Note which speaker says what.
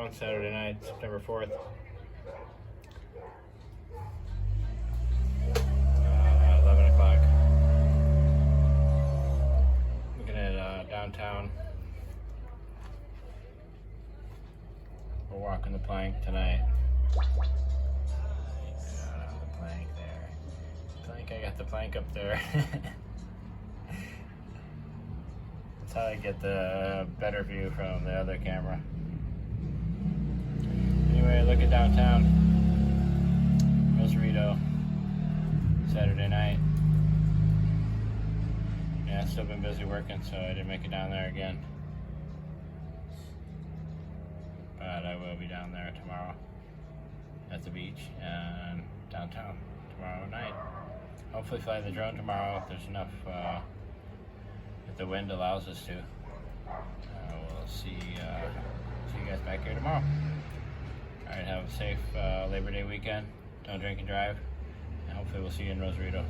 Speaker 1: going Saturday night, September 4th. 11 o'clock. Looking at downtown. We're walking the plank tonight. The plank there. I got the plank up there. That's how I get the better view from the other camera. Anyway, look at downtown. Rosarito. Saturday night. Yeah, I've still been busy working, so I didn't make it down there again. But I will be down there tomorrow at the beach and downtown tomorrow night. Hopefully fly the drone tomorrow if there's enough, if the wind allows us to. We'll see you guys back here tomorrow. Alright, have a safe Labor Day weekend. Don't drink and drive. And hopefully we'll see you in Rosarito.